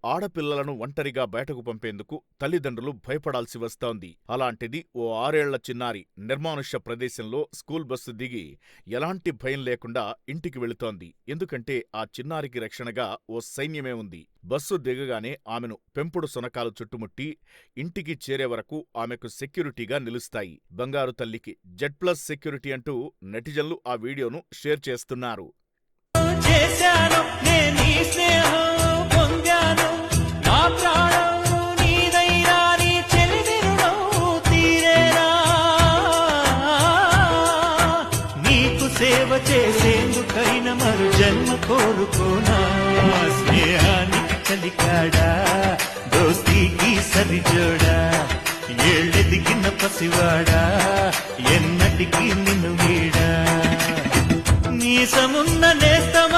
ఆడపిల్లలను ఒంటరిగా బయటకు పంపేందుకు తల్లిదండ్రులు భయపడాల్సి వస్తోంది. అలాంటిది ఓ 6 ఏళ్ల చిన్నారి నిర్మానుష్య ప్రదేశంలో స్కూల్ బస్సు దిగి ఎలాంటి భయం లేకుండా ఇంటికి వెళుతోంది. ఎందుకంటే ఆ చిన్నారికి రక్షణగా ఓ సైన్యమే ఉంది. బస్సు దిగగానే ఆమెను పెంపుడు శునకాలు చుట్టుముట్టి ఇంటికి చేరే వరకు ఆమెకు సెక్యూరిటీగా నిలుస్తాయి. బంగారు తల్లికి జెడ్+ సెక్యూరిటీ అంటూ నెటిజన్లు ఆ వీడియోను షేర్ చేస్తున్నారు. చేశాను నేనీ స్నేహం పొందాను నా ప్రాణం నీదైనా నీ చెలిమిరుడం తీరేనా నీకు సేవ చేసేందుకైనా మరు జన్మ కోరుకోనా స్నేహానికి కలికాడా దోస్తీకి సరిజోడా ఏళ్ళెదిగిన పసివాడా ఎన్నటికీ నిన్ను వీడా నీసమున్న నేస్తమా